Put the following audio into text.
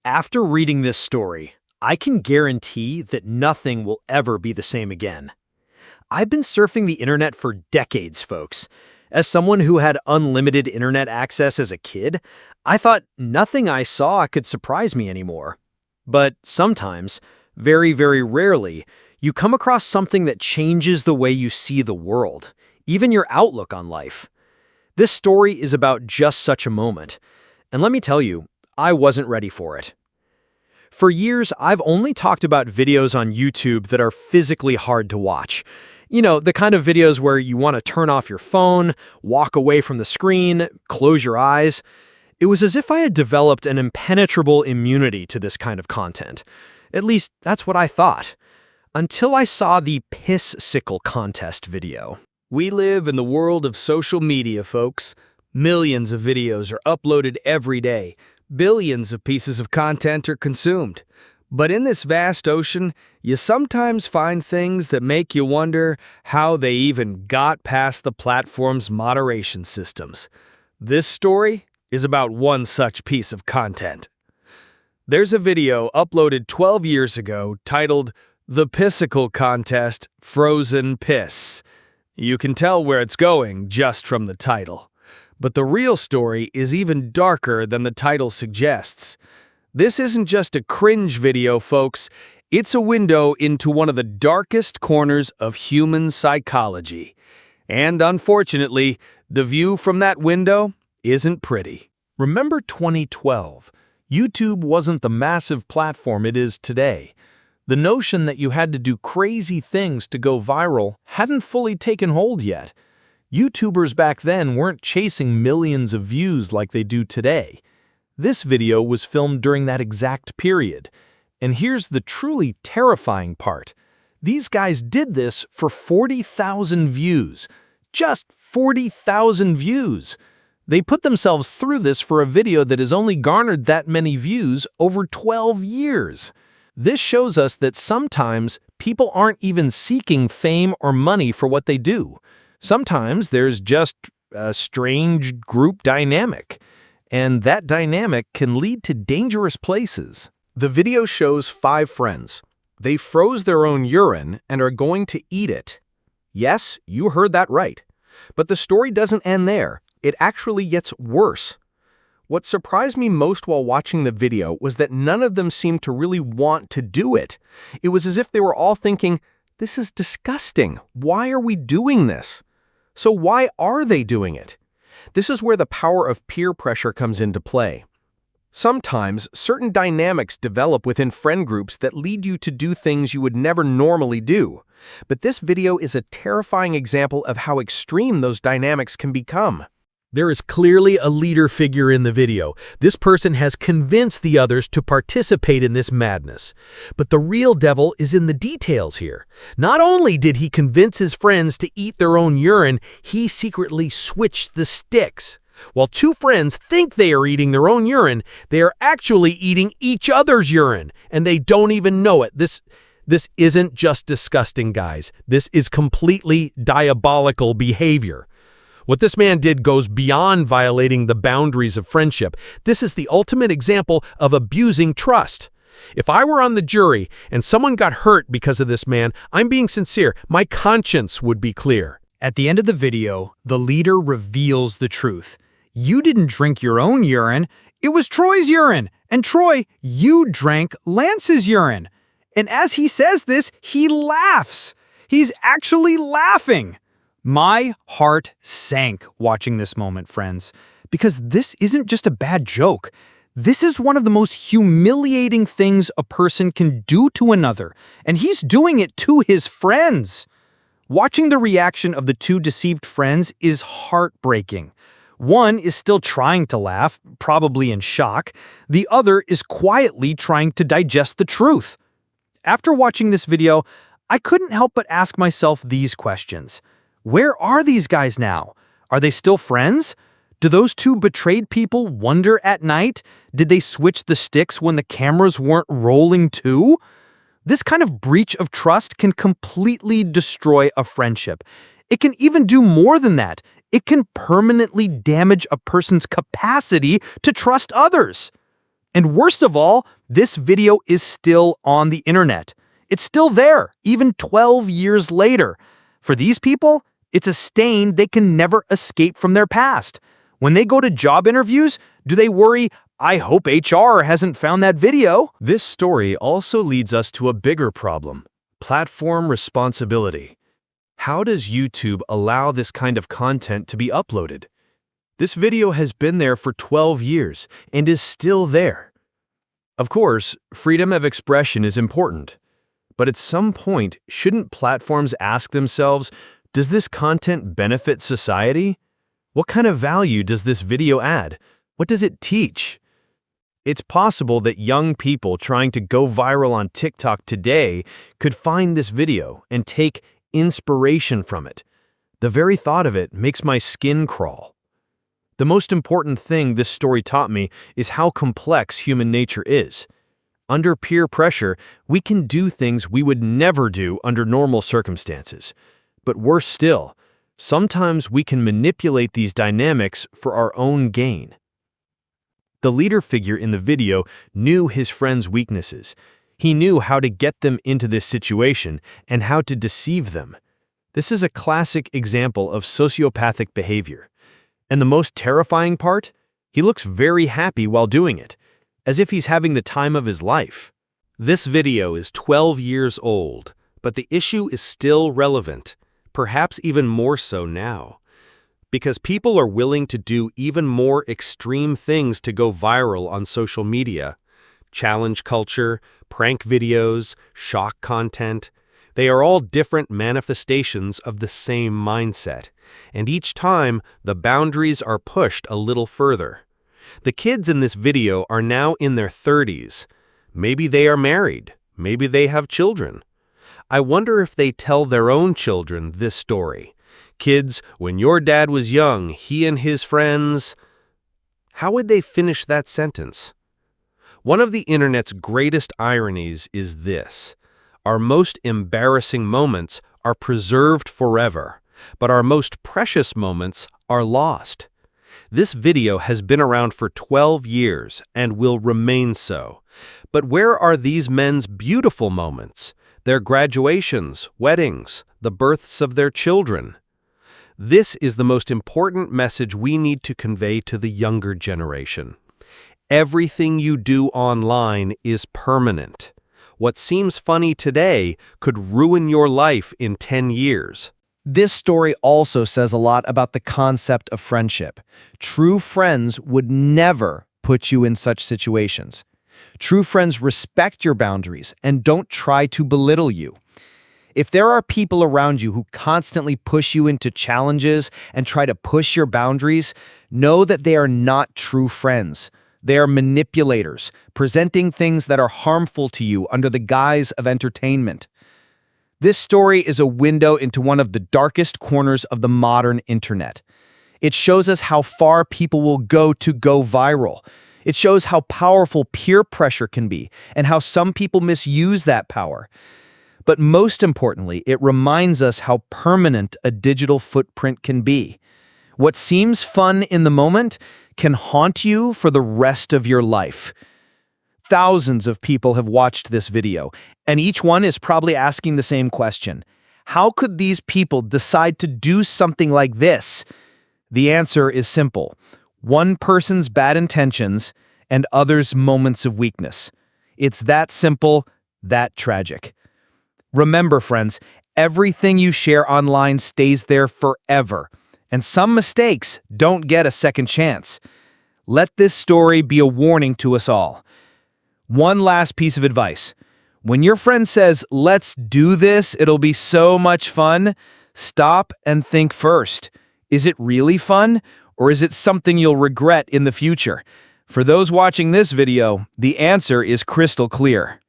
After reading this story, I can guarantee that nothing will ever be the same again. I've been surfing the internet for decades, folks. As someone who had unlimited internet access as a kid, I thought nothing I saw could surprise me anymore. But sometimes, very, very rarely, you come across something that changes the way you see the world, even your outlook on life. This story is about just such a moment. And let me tell you, I wasn't ready for it. For years, I've only talked about videos on YouTube that are physically hard to watch. You know, the kind of videos where you want to turn off your phone, walk away from the screen, close your eyes. It was as if I had developed an impenetrable immunity to this kind of content. At least, that's what I thought. Until I saw the Piss Sickle Contest video. We live in the world of social media, folks. Millions of videos are uploaded every day. Billions of pieces of content are consumed. But in this vast ocean, you sometimes find things that make you wonder how they even got past the platform's moderation systems. This story is about one such piece of content. There's a video uploaded 12 years ago titled The Piss Sickle Contest Frozen Piss. You can tell where it's going just from the title. But the real story is even darker than the title suggests. This isn't just a cringe video, folks. It's a window into one of the darkest corners of human psychology. And unfortunately, the view from that window isn't pretty. Remember 2012? YouTube wasn't the massive platform it is today. The notion that you had to do crazy things to go viral hadn't fully taken hold yet. YouTubers back then weren't chasing millions of views like they do today. This video was filmed during that exact period. And here's the truly terrifying part. These guys did this for 40,000 views. Just 40,000 views. They put themselves through this for a video that has only garnered that many views over 12 years. This shows us that sometimes people aren't even seeking fame or money for what they do. Sometimes there's just a strange group dynamic, and that dynamic can lead to dangerous places. The video shows 5 friends. They froze their own urine and are going to eat it. Yes, you heard that right. But the story doesn't end there. It actually gets worse. What surprised me most while watching the video was that none of them seemed to really want to do it. It was as if they were all thinking, "This is disgusting. Why are we doing this?" So why are they doing it? This is where the power of peer pressure comes into play. Sometimes, certain dynamics develop within friend groups that lead you to do things you would never normally do. But this video is a terrifying example of how extreme those dynamics can become. There is clearly a leader figure in the video. This person has convinced the others to participate in this madness. But the real devil is in the details here. Not only did he convince his friends to eat their own urine, he secretly switched the sticks. While 2 friends think they are eating their own urine, they are actually eating each other's urine, and they don't even know it. This isn't just disgusting, guys. This is completely diabolical behavior. What this man did goes beyond violating the boundaries of friendship. This is the ultimate example of abusing trust. If I were on the jury and someone got hurt because of this man, I'm being sincere, my conscience would be clear. At the end of the video, the leader reveals the truth. You didn't drink your own urine. It was Troy's urine. And Troy, you drank Lance's urine. And as he says this, he laughs. He's actually laughing. My heart sank watching this moment, friends, because this isn't just a bad joke. This is one of the most humiliating things a person can do to another, and he's doing it to his friends. Watching the reaction of the 2 deceived friends is heartbreaking. One is still trying to laugh, probably in shock. The other is quietly trying to digest the truth. After watching this video, I couldn't help but ask myself these questions. Where are these guys now? Are they still friends? Do those 2 betrayed people wonder at night? Did they switch the sticks when the cameras weren't rolling too? This kind of breach of trust can completely destroy a friendship. It can even do more than that. It can permanently damage a person's capacity to trust others. And worst of all, this video is still on the internet. It's still there, even 12 years later. For these people, it's a stain they can never escape from their past. When they go to job interviews, do they worry, I hope HR hasn't found that video? This story also leads us to a bigger problem: platform responsibility. How does YouTube allow this kind of content to be uploaded? This video has been there for 12 years and is still there. Of course, freedom of expression is important. But at some point, shouldn't platforms ask themselves, does this content benefit society? What kind of value does this video add? What does it teach? It's possible that young people trying to go viral on TikTok today could find this video and take inspiration from it. The very thought of it makes my skin crawl. The most important thing this story taught me is how complex human nature is. Under peer pressure, we can do things we would never do under normal circumstances. But worse still, sometimes we can manipulate these dynamics for our own gain. The leader figure in the video knew his friends' weaknesses. He knew how to get them into this situation and how to deceive them. This is a classic example of sociopathic behavior. And the most terrifying part? He looks very happy while doing it, as if he's having the time of his life. This video is 12 years old, but the issue is still relevant, perhaps even more so now. Because people are willing to do even more extreme things to go viral on social media. Challenge culture, prank videos, shock content. They are all different manifestations of the same mindset. And each time, the boundaries are pushed a little further. The kids in this video are now in their 30s. Maybe they are married. Maybe they have children. I wonder if they tell their own children this story. Kids, when your dad was young, he and his friends... How would they finish that sentence? One of the internet's greatest ironies is this. Our most embarrassing moments are preserved forever, but our most precious moments are lost. This video has been around for 12 years and will remain so. But where are these men's beautiful moments? Their graduations, weddings, the births of their children? This is the most important message we need to convey to the younger generation. Everything you do online is permanent. What seems funny today could ruin your life in 10 years. This story also says a lot about the concept of friendship. True friends would never put you in such situations. True friends respect your boundaries and don't try to belittle you. If there are people around you who constantly push you into challenges and try to push your boundaries, know that they are not true friends. They are manipulators, presenting things that are harmful to you under the guise of entertainment. This story is a window into one of the darkest corners of the modern internet. It shows us how far people will go to go viral. It shows how powerful peer pressure can be and how some people misuse that power. But most importantly, it reminds us how permanent a digital footprint can be. What seems fun in the moment can haunt you for the rest of your life. Thousands of people have watched this video, and each one is probably asking the same question. How could these people decide to do something like this? The answer is simple. One person's bad intentions and others' moments of weakness. It's that simple, that tragic. Remember, friends, everything you share online stays there forever, and some mistakes don't get a second chance. Let this story be a warning to us all. One last piece of advice. When your friend says, "Let's do this, it'll be so much fun," stop and think first. Is it really fun, or is it something you'll regret in the future? For those watching this video, the answer is crystal clear.